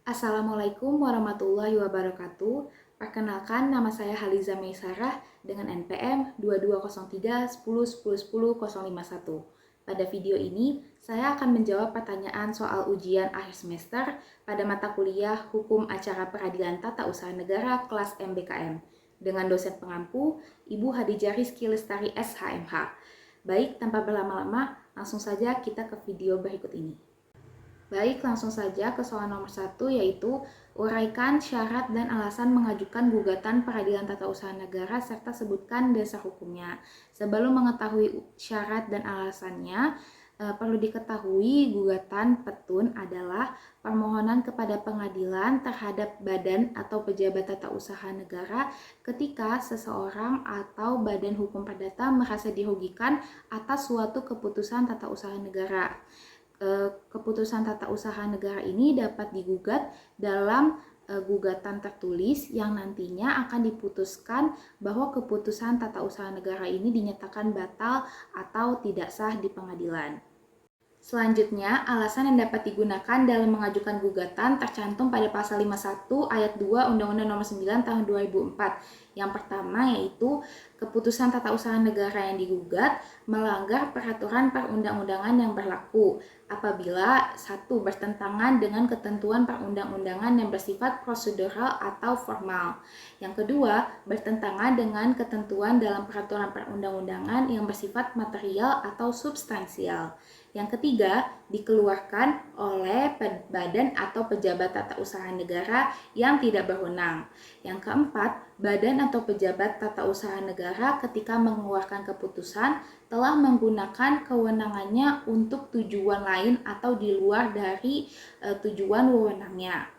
Assalamualaikum warahmatullahi wabarakatuh. Perkenalkan, nama saya Haliza Meisarah dengan NPM 2203 10 10 10 051. Pada video ini, saya akan menjawab pertanyaan soal ujian akhir semester pada mata kuliah Hukum Acara Peradilan Tata Usaha Negara kelas MBKM dengan dosen pengampu Ibu Hadijah Rizky Lestari SHMH. Baik, tanpa berlama-lama, langsung saja kita ke video berikut ini. Baik, langsung saja ke soal nomor 1, yaitu uraikan syarat dan alasan mengajukan gugatan peradilan tata usaha negara serta sebutkan dasar hukumnya. Sebelum mengetahui syarat dan alasannya, perlu diketahui gugatan petun adalah permohonan kepada pengadilan terhadap badan atau pejabat tata usaha negara ketika seseorang atau badan hukum perdata merasa dirugikan atas suatu keputusan tata usaha negara. Keputusan tata usaha negara ini dapat digugat dalam gugatan tertulis yang nantinya akan diputuskan bahwa keputusan tata usaha negara ini dinyatakan batal atau tidak sah di pengadilan. Selanjutnya, alasan yang dapat digunakan dalam mengajukan gugatan tercantum pada pasal 51 ayat 2 Undang-Undang Nomor 9 Tahun 2004. Yang pertama yaitu keputusan tata usaha negara yang digugat melanggar peraturan perundang-undangan yang berlaku apabila 1. Bertentangan dengan ketentuan perundang-undangan yang bersifat prosedural atau formal. Yang kedua, bertentangan dengan ketentuan dalam peraturan perundang-undangan yang bersifat material atau substansial. Yang ketiga, dikeluarkan oleh badan atau pejabat tata usaha negara yang tidak berwenang. Yang keempat, badan atau pejabat tata usaha negara ketika mengeluarkan keputusan telah menggunakan kewenangannya untuk tujuan lain atau di luar dari tujuan wewenangnya.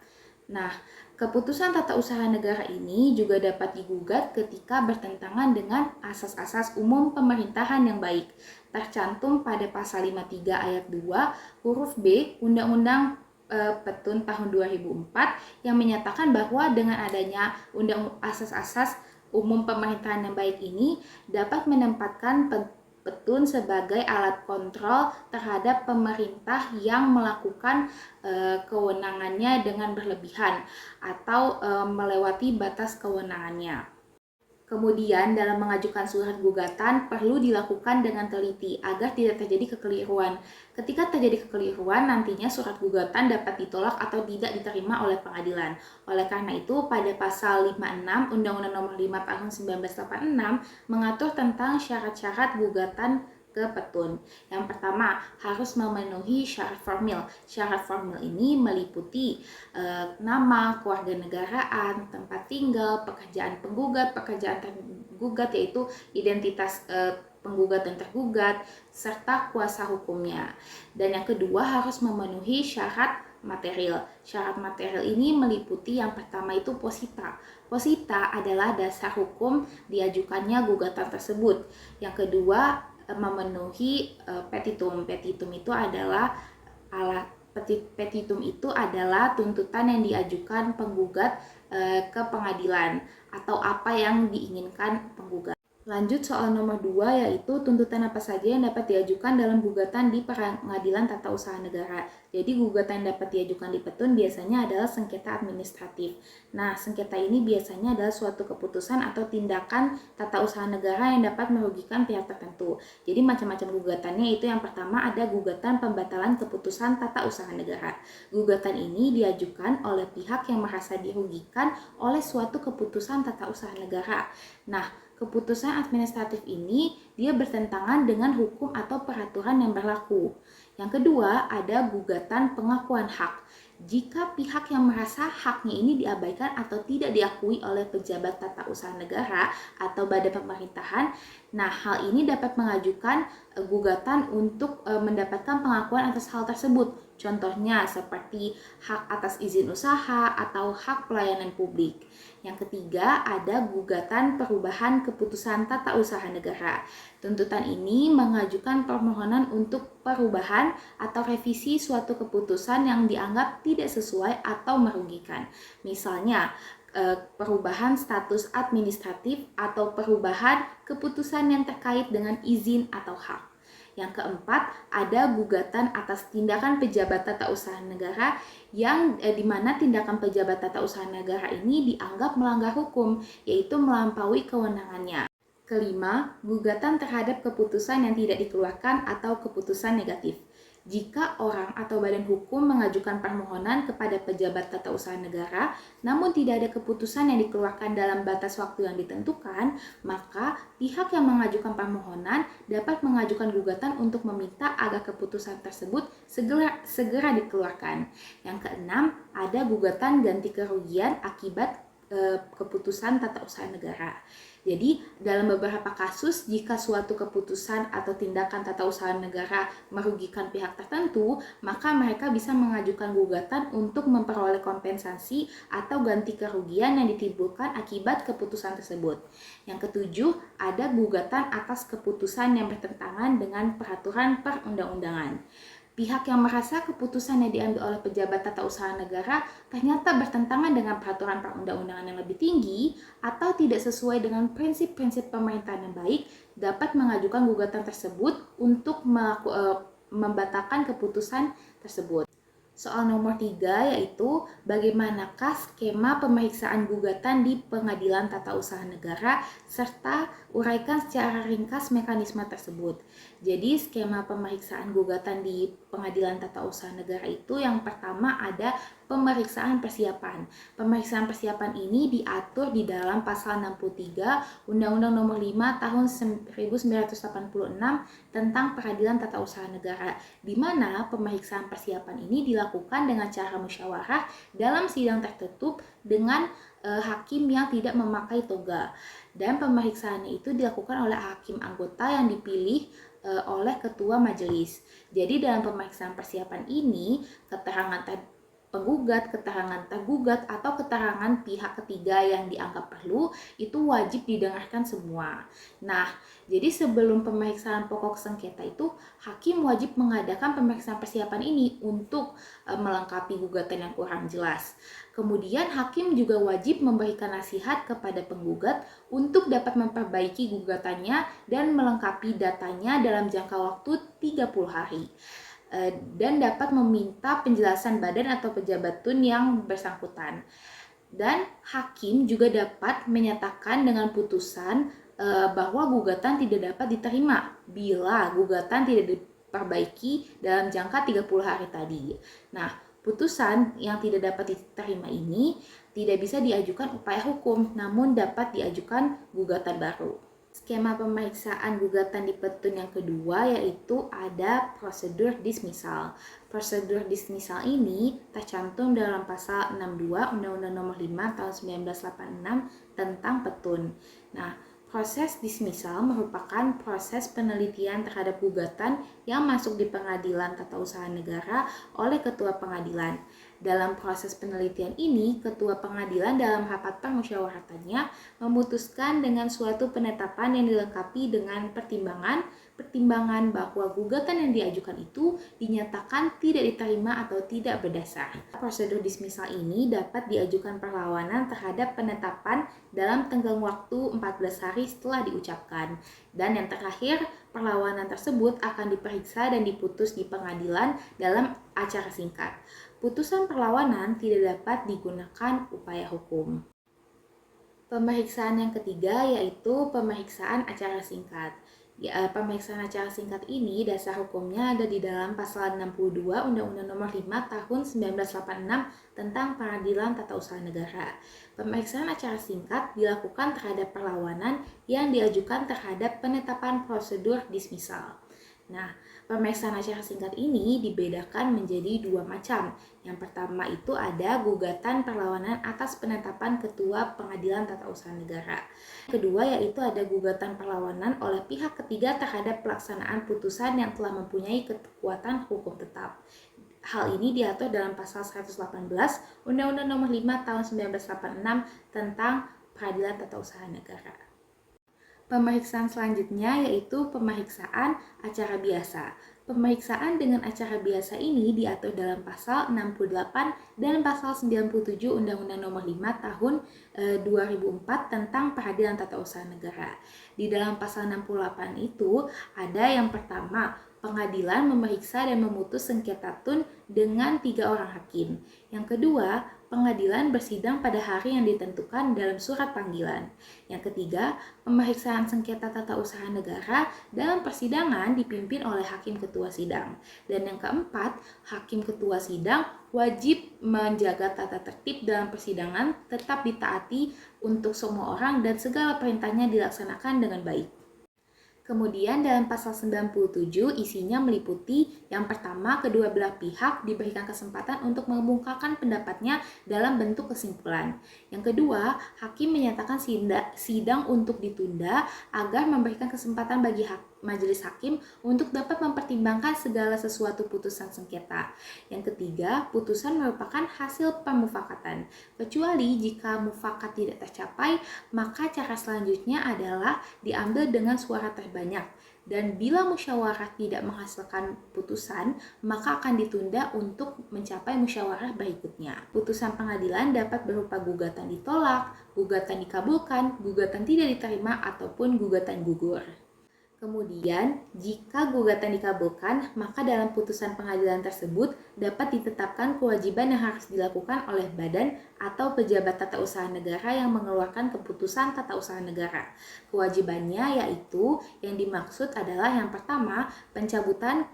Nah, keputusan tata usaha negara ini juga dapat digugat ketika bertentangan dengan asas-asas umum pemerintahan yang baik, tercantum pada pasal 53 ayat 2 huruf B Undang-Undang Petun tahun 2004 yang menyatakan bahwa dengan adanya asas-asas umum pemerintahan yang baik ini dapat menempatkan petun sebagai alat kontrol terhadap pemerintah yang melakukan kewenangannya dengan berlebihan atau melewati batas kewenangannya. Kemudian dalam mengajukan surat gugatan perlu dilakukan dengan teliti agar tidak terjadi kekeliruan. Ketika terjadi kekeliruan, nantinya surat gugatan dapat ditolak atau tidak diterima oleh pengadilan. Oleh karena itu, pada pasal 56 Undang-Undang Nomor 5 Tahun 1986 mengatur tentang syarat-syarat gugatan ke petun. Yang pertama, harus memenuhi syarat formil. Syarat formil ini meliputi nama, kewarganegaraan, tempat tinggal, pekerjaan penggugat, pekerjaan tergugat yaitu identitas penggugat dan tergugat, serta kuasa hukumnya. Dan yang kedua, harus memenuhi syarat material. Syarat material ini meliputi yang pertama itu posita. Posita adalah dasar hukum diajukannya gugatan tersebut. Yang kedua, memenuhi petitum. Petitum itu adalah tuntutan yang diajukan penggugat ke pengadilan atau apa yang diinginkan penggugat. Lanjut soal nomor 2 yaitu tuntutan apa saja yang dapat diajukan dalam gugatan di pengadilan tata usaha negara. Jadi gugatan yang dapat diajukan di petun biasanya adalah sengketa administratif. Nah, sengketa ini biasanya adalah suatu keputusan atau tindakan tata usaha negara yang dapat merugikan pihak tertentu. Jadi macam-macam gugatannya itu yang pertama ada gugatan pembatalan keputusan tata usaha negara. Gugatan ini diajukan oleh pihak yang merasa dirugikan oleh suatu keputusan tata usaha negara. Nah, keputusan administratif ini dia bertentangan dengan hukum atau peraturan yang berlaku. Yang kedua, ada gugatan pengakuan hak. Jika pihak yang merasa haknya ini diabaikan atau tidak diakui oleh pejabat tata usaha negara atau badan pemerintahan, nah hal ini dapat mengajukan gugatan untuk mendapatkan pengakuan atas hal tersebut. Contohnya seperti hak atas izin usaha atau hak pelayanan publik. Yang ketiga, ada gugatan perubahan keputusan tata usaha negara. Tuntutan ini mengajukan permohonan untuk perubahan atau revisi suatu keputusan yang dianggap tidak sesuai atau merugikan. Misalnya, perubahan status administratif atau perubahan keputusan yang terkait dengan izin atau hak. Yang keempat, ada gugatan atas tindakan pejabat tata usaha negara yang dimana tindakan pejabat tata usaha negara ini dianggap melanggar hukum, yaitu melampaui kewenangannya. Kelima, gugatan terhadap keputusan yang tidak dikeluarkan atau keputusan negatif. Jika orang atau badan hukum mengajukan permohonan kepada pejabat tata usaha negara, namun tidak ada keputusan yang dikeluarkan dalam batas waktu yang ditentukan, maka pihak yang mengajukan permohonan dapat mengajukan gugatan untuk meminta agar keputusan tersebut segera dikeluarkan. Yang keenam, ada gugatan ganti kerugian akibat keputusan tata usaha negara. Jadi, dalam beberapa kasus, jika suatu keputusan atau tindakan tata usaha negara merugikan pihak tertentu, maka mereka bisa mengajukan gugatan untuk memperoleh kompensasi atau ganti kerugian yang ditimbulkan akibat keputusan tersebut. Yang ketujuh, ada gugatan atas keputusan yang bertentangan dengan peraturan perundang-undangan. Pihak yang merasa keputusan yang diambil oleh pejabat tata usaha negara ternyata bertentangan dengan peraturan perundang-undangan yang lebih tinggi atau tidak sesuai dengan prinsip-prinsip pemerintahan yang baik, dapat mengajukan gugatan tersebut untuk membatalkan keputusan tersebut. Soal nomor 3 yaitu bagaimanakah skema pemeriksaan gugatan di Pengadilan Tata Usaha Negara serta uraikan secara ringkas mekanisme tersebut. Jadi skema pemeriksaan gugatan di Pengadilan Tata Usaha Negara itu yang pertama ada pemeriksaan persiapan. Pemeriksaan persiapan ini diatur di dalam pasal 63 Undang-Undang Nomor 5 Tahun 1986 tentang Peradilan Tata Usaha Negara, di mana pemeriksaan persiapan ini dilakukan dengan cara musyawarah dalam sidang tertutup dengan hakim yang tidak memakai toga. Dan pemeriksaannya itu dilakukan oleh hakim anggota yang dipilih oleh ketua majelis. Jadi dalam pemeriksaan persiapan ini, keterangan penggugat, keterangan tergugat, atau keterangan pihak ketiga yang dianggap perlu itu wajib didengarkan semua. Nah, jadi sebelum pemeriksaan pokok sengketa itu, hakim wajib mengadakan pemeriksaan persiapan ini untuk melengkapi gugatan yang kurang jelas. Kemudian hakim juga wajib memberikan nasihat kepada penggugat untuk dapat memperbaiki gugatannya dan melengkapi datanya dalam jangka waktu 30 hari. Dan dapat meminta penjelasan badan atau pejabat tun yang bersangkutan. Dan hakim juga dapat menyatakan dengan putusan bahwa gugatan tidak dapat diterima bila gugatan tidak diperbaiki dalam jangka 30 hari tadi. Nah, putusan yang tidak dapat diterima ini tidak bisa diajukan upaya hukum, namun dapat diajukan gugatan baru. Skema pemeriksaan gugatan di petun yang kedua yaitu ada prosedur dismissal. Prosedur dismissal ini tercantum dalam pasal 62 Undang-Undang Nomor 5 Tahun 1986 tentang petun. Nah, proses dismissal merupakan proses penelitian terhadap gugatan yang masuk di Pengadilan Tata Usaha Negara oleh Ketua Pengadilan. Dalam proses penelitian ini, Ketua Pengadilan dalam rapat permusyawaratannya memutuskan dengan suatu penetapan yang dilengkapi dengan pertimbangan bahwa gugatan yang diajukan itu dinyatakan tidak diterima atau tidak berdasar. Prosedur dismissal ini dapat diajukan perlawanan terhadap penetapan dalam tenggang waktu 14 hari setelah diucapkan. Dan yang terakhir, perlawanan tersebut akan diperiksa dan diputus di pengadilan dalam acara singkat. Putusan perlawanan tidak dapat digunakan upaya hukum. Pemeriksaan yang ketiga yaitu pemeriksaan acara singkat. Pemeriksaan acara singkat ini dasar hukumnya ada di dalam pasal 62 Undang-Undang Nomor 5 Tahun 1986 tentang Peradilan Tata Usaha Negara. Pemeriksaan acara singkat dilakukan terhadap perlawanan yang diajukan terhadap penetapan prosedur dismissal. Nah, pemeriksaan acara singkat ini dibedakan menjadi dua macam. Yang pertama itu ada gugatan perlawanan atas penetapan Ketua Pengadilan Tata Usaha Negara. Kedua yaitu ada gugatan perlawanan oleh pihak ketiga terhadap pelaksanaan putusan yang telah mempunyai kekuatan hukum tetap. Hal ini diatur dalam pasal 118 Undang-Undang Nomor 5 Tahun 1986 tentang Peradilan Tata Usaha Negara. Pemeriksaan selanjutnya yaitu pemeriksaan acara biasa. Pemeriksaan dengan acara biasa ini diatur dalam pasal 68 dan pasal 97 Undang-Undang Nomor 5 Tahun 2004 tentang Peradilan Tata Usaha Negara. Di dalam pasal 68 itu ada yang pertama, pengadilan memeriksa dan memutus sengketa tun dengan 3 orang hakim. Yang kedua, pengadilan bersidang pada hari yang ditentukan dalam surat panggilan. Yang ketiga, pemeriksaan sengketa tata usaha negara dalam persidangan dipimpin oleh hakim ketua sidang. Dan yang keempat, hakim ketua sidang wajib menjaga tata tertib dalam persidangan tetap ditaati untuk semua orang dan segala perintahnya dilaksanakan dengan baik. Kemudian dalam pasal 97 isinya meliputi yang pertama, kedua belah pihak diberikan kesempatan untuk mengungkapkan pendapatnya dalam bentuk kesimpulan. Yang kedua, hakim menyatakan sidang untuk ditunda agar memberikan kesempatan bagi majelis hakim untuk dapat mempertimbangkan segala sesuatu putusan sengketa. Yang ketiga, putusan merupakan hasil pemufakatan. Kecuali jika mufakat tidak tercapai, maka cara selanjutnya adalah diambil dengan suara terbanyak. Dan bila musyawarah tidak menghasilkan putusan, maka akan ditunda untuk mencapai musyawarah berikutnya. Putusan pengadilan dapat berupa gugatan ditolak, gugatan dikabulkan, gugatan tidak diterima, ataupun gugatan gugur. Kemudian, jika gugatan dikabulkan, maka dalam putusan pengadilan tersebut dapat ditetapkan kewajiban yang harus dilakukan oleh badan atau pejabat tata usaha negara yang mengeluarkan keputusan tata usaha negara. Kewajibannya yaitu yang dimaksud adalah yang pertama, pencabutan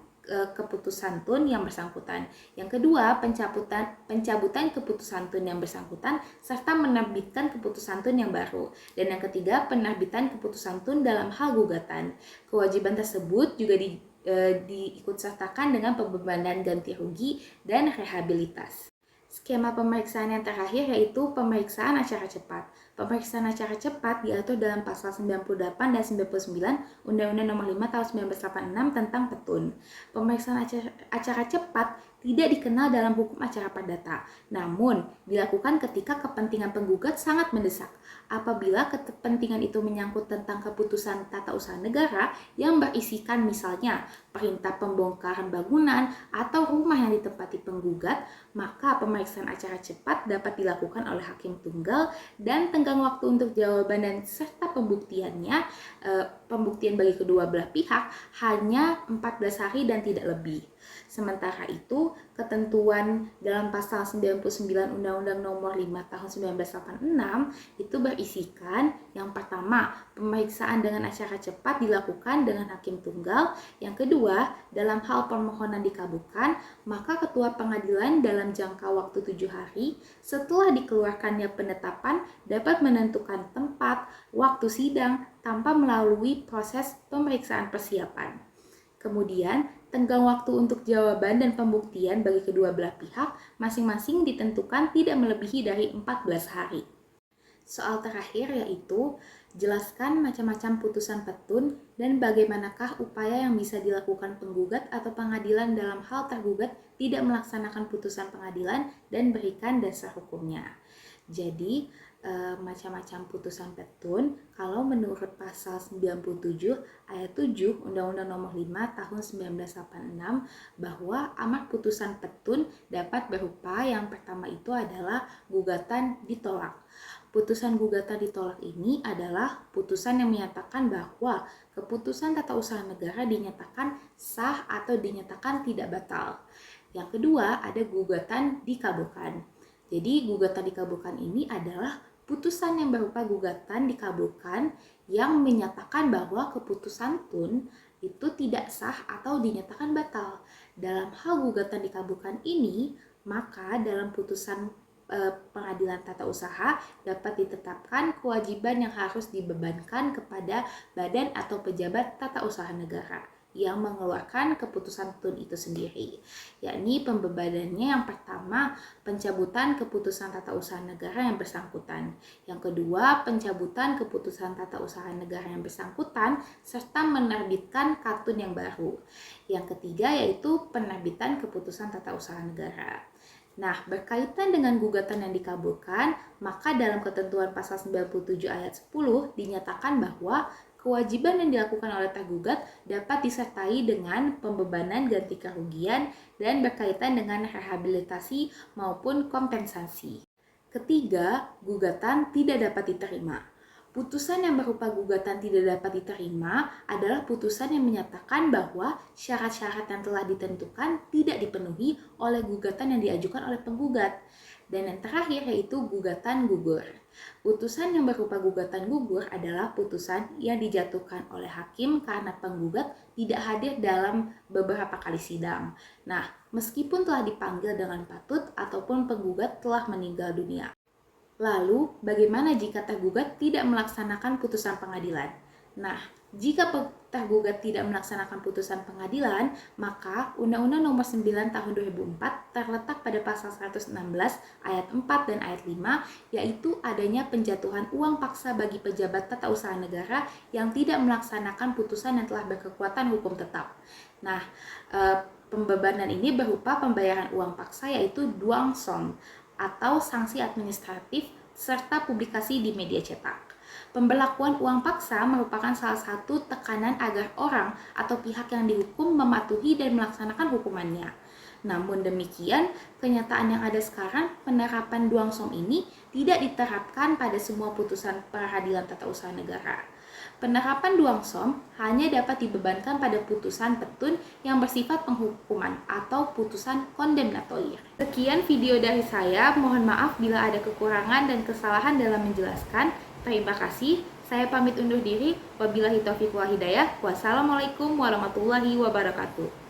keputusan tun yang bersangkutan. Yang kedua, pencabutan keputusan tun yang bersangkutan serta menerbitkan keputusan tun yang baru. Dan yang ketiga, penerbitan keputusan tun dalam hal gugatan. Kewajiban tersebut juga diikutsertakan dengan pembebanan ganti rugi dan rehabilitas. Skema pemeriksaan yang terakhir yaitu pemeriksaan acara cepat. Pemeriksaan acara cepat diatur dalam pasal 98 dan 99 Undang-Undang Nomor 5 Tahun 1986 tentang Petun. Pemeriksaan acara cepat tidak dikenal dalam hukum acara perdata, namun dilakukan ketika kepentingan penggugat sangat mendesak. Apabila kepentingan itu menyangkut tentang keputusan tata usaha negara yang berisikan misalnya perintah pembongkaran bangunan atau rumah yang ditempati penggugat, maka pemeriksaan acara cepat dapat dilakukan oleh hakim tunggal dan tenggang waktu untuk jawaban dan serta pembuktiannya, pembuktian bagi kedua belah pihak hanya 14 hari dan tidak lebih. Sementara itu, ketentuan dalam pasal 99 Undang-Undang Nomor 5 Tahun 1986 itu berisikan yang pertama, pemeriksaan dengan acara cepat dilakukan dengan hakim tunggal. Yang kedua, dalam hal permohonan dikabulkan, maka ketua pengadilan dalam jangka waktu 7 hari setelah dikeluarkannya penetapan dapat menentukan tempat, waktu sidang tanpa melalui proses pemeriksaan persiapan. Kemudian, tenggang waktu untuk jawaban dan pembuktian bagi kedua belah pihak masing-masing ditentukan tidak melebihi dari 14 hari. Soal terakhir yaitu, jelaskan macam-macam putusan petun dan bagaimanakah upaya yang bisa dilakukan penggugat atau pengadilan dalam hal tergugat tidak melaksanakan putusan pengadilan dan berikan dasar hukumnya. Jadi, macam-macam putusan petun kalau menurut pasal 97 ayat 7 Undang-Undang Nomor 5 Tahun 1986 bahwa amar putusan petun dapat berupa yang pertama itu adalah gugatan ditolak. Putusan gugatan ditolak ini adalah putusan yang menyatakan bahwa keputusan tata usaha negara dinyatakan sah atau dinyatakan tidak batal. Yang kedua ada gugatan dikabulkan. Jadi gugatan dikabulkan ini adalah putusan yang berupa gugatan dikabulkan yang menyatakan bahwa keputusan tun itu tidak sah atau dinyatakan batal. Dalam hal gugatan dikabulkan ini, maka dalam putusan pengadilan tata usaha dapat ditetapkan kewajiban yang harus dibebankan kepada badan atau pejabat tata usaha negara yang mengeluarkan keputusan tun itu sendiri, yakni pembebanannya yang pertama pencabutan keputusan tata usaha negara yang bersangkutan, yang kedua pencabutan keputusan tata usaha negara yang bersangkutan serta menerbitkan katun yang baru, yang ketiga yaitu penerbitan keputusan tata usaha negara. Nah, berkaitan dengan gugatan yang dikabulkan, maka dalam ketentuan pasal 97 ayat 10 dinyatakan bahwa kewajiban yang dilakukan oleh tergugat dapat disertai dengan pembebanan ganti kerugian dan berkaitan dengan rehabilitasi maupun kompensasi. Ketiga, gugatan tidak dapat diterima. Putusan yang berupa gugatan tidak dapat diterima adalah putusan yang menyatakan bahwa syarat-syarat yang telah ditentukan tidak dipenuhi oleh gugatan yang diajukan oleh penggugat. Dan yang terakhir yaitu gugatan gugur. Putusan yang berupa gugatan gugur adalah putusan yang dijatuhkan oleh hakim karena penggugat tidak hadir dalam beberapa kali sidang. Nah, meskipun telah dipanggil dengan patut ataupun penggugat telah meninggal dunia. Lalu, bagaimana jika tergugat tidak melaksanakan putusan pengadilan? Nah, jika tergugat tidak melaksanakan putusan pengadilan, maka Undang-Undang Nomor 9 Tahun 2004 terletak pada pasal 116 ayat 4 dan ayat 5, yaitu adanya penjatuhan uang paksa bagi pejabat tata usaha negara yang tidak melaksanakan putusan yang telah berkekuatan hukum tetap. Nah, pembebanan ini berupa pembayaran uang paksa yaitu duang som atau sanksi administratif serta publikasi di media cetak. Pemberlakuan uang paksa merupakan salah satu tekanan agar orang atau pihak yang dihukum mematuhi dan melaksanakan hukumannya. Namun demikian, kenyataan yang ada sekarang, penerapan duang som ini tidak diterapkan pada semua putusan peradilan tata usaha negara. Penerapan duang som hanya dapat dibebankan pada putusan petun yang bersifat penghukuman atau putusan kondemnatoria. Sekian video dari saya, mohon maaf bila ada kekurangan dan kesalahan dalam menjelaskan. Terima kasih, saya pamit undur diri. Wabillahi taufiq wal hidayah. Wassalamualaikum warahmatullahi wabarakatuh.